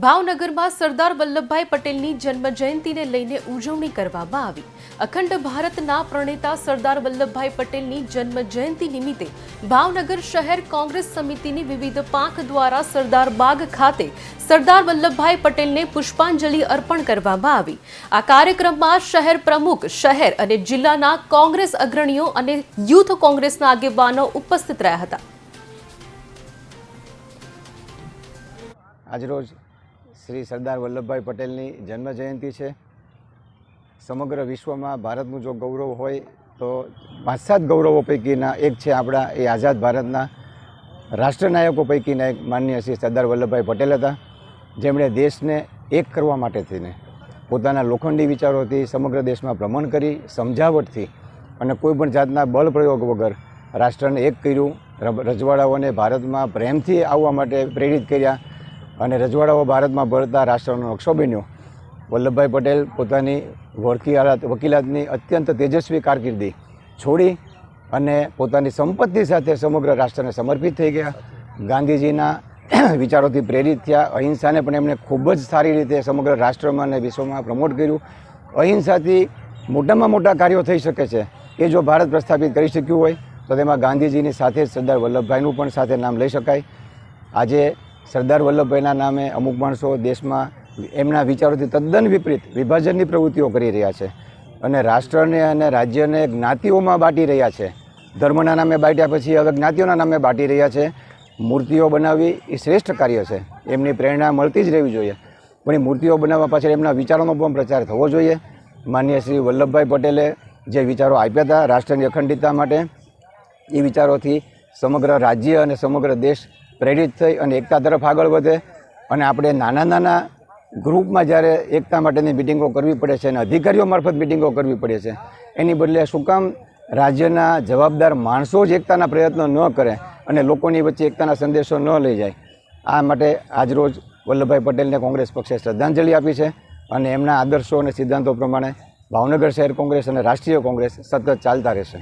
ભાવનગરમાં સરદાર વલ્લભભાઈ પટેલની જન્મજયંતિને લઈને ઉજવણી કરવામાં આવી। અખંડ ભારતના પ્રણેતા સરદાર વલ્લભભાઈ પટેલની જન્મજયંતિ નિમિત્તે ભાવનગર શહેર કોંગ્રેસ સમિતિની વિવિધ પાંખ દ્વારા સરદાર બાગ ખાતે સરદાર વલ્લભભાઈ પટેલને પુષ્પાંજલિ અર્પણ કરવામાં આવી। આ કાર્યક્રમમાં શહેર પ્રમુખ, શહેર અને જિલ્લાના કોંગ્રેસ અગ્રણીઓ અને યુથ કોંગ્રેસના આગેવાનો ઉપસ્થિત રહ્યા હતા। આજરોજ શ્રી સરદાર વલ્લભભાઈ પટેલની જન્મજયંતિ છે। સમગ્ર વિશ્વમાં ભારતનું જો ગૌરવ હોય તો 5-7 ગૌરવો પૈકીના એક છે આપણા એ આઝાદ ભારતના રાષ્ટ્રનાયકો પૈકીના એક માનનીય શ્રી સરદાર વલ્લભભાઈ પટેલ હતા, જેમણે દેશને એક કરવા માટે થઈને પોતાના લોખંડી વિચારોથી સમગ્ર દેશમાં ભ્રમણ કરી, સમજાવટથી અને કોઈપણ જાતના બળ પ્રયોગ વગર રાષ્ટ્રને એક કર્યું। રજવાડાઓને ભારતમાં પ્રેમથી આવવા માટે પ્રેરિત કર્યા અને રજવાડાઓ ભારતમાં ભળતા રાષ્ટ્રનો નકશો બન્યો। વલ્લભભાઈ પટેલ પોતાની વકીલાતની અત્યંત તેજસ્વી કારકિર્દી છોડી અને પોતાની સંપત્તિ સાથે સમગ્ર રાષ્ટ્રને સમર્પિત થઈ ગયા। ગાંધીજીના વિચારોથી પ્રેરિત થયા। અહિંસાને પણ એમણે ખૂબ જ સારી રીતે સમગ્ર રાષ્ટ્રમાં અને વિશ્વમાં પ્રમોટ કર્યું। અહિંસાથી મોટામાં મોટા કાર્યો થઈ શકે છે એ જો ભારત પ્રસ્થાપિત કરી શક્યું હોય તો તેમાં ગાંધીજીની સાથે જ સરદાર વલ્લભભાઈનું પણ સાથે નામ લઈ શકાય। આજે સરદાર વલ્લભભાઈના નામે અમુક માણસો દેશમાં એમના વિચારોથી તદ્દન વિપરીત વિભાજનની પ્રવૃત્તિઓ કરી રહ્યા છે અને રાષ્ટ્રને અને રાજ્યને જ્ઞાતિઓમાં બાંટી રહ્યા છે। ધર્મના નામે બાંટ્યા પછી હવે જ્ઞાતિઓના નામે બાંટી રહ્યા છે। મૂર્તિઓ બનાવવી એ શ્રેષ્ઠ કાર્ય છે, એમની પ્રેરણા મળતી જ રહેવી જોઈએ, પણ એ મૂર્તિઓ બનાવવા પાછળ એમના વિચારોનો પણ પ્રચાર થવો જોઈએ। માનનીય શ્રી વલ્લભભાઈ પટેલે જે વિચારો આપ્યા હતા રાષ્ટ્રની અખંડિતતા માટે, એ વિચારોથી સમગ્ર રાજ્ય અને સમગ્ર દેશ પ્રેરિત થઈ અને એકતા તરફ આગળ વધે। અને આપણે નાના ગ્રુપમાં જ્યારે એકતા માટેની મિટિંગો કરવી પડે છે અને અધિકારીઓ મારફત મિટિંગો કરવી પડે છે, એની બદલે શું કામ રાજ્યના જવાબદાર માણસો જ એકતાના પ્રયત્નો ન કરે અને લોકોની વચ્ચે એકતાના સંદેશો ન લઈ જાય। આ માટે આજરોજ વલ્લભભાઈ પટેલને કોંગ્રેસ પક્ષે શ્રદ્ધાંજલિ આપી છે અને એમના આદર્શો અને સિદ્ધાંતો પ્રમાણે ભાવનગર શહેર કોંગ્રેસ અને રાષ્ટ્રીય કોંગ્રેસ સતત ચાલતા રહેશે।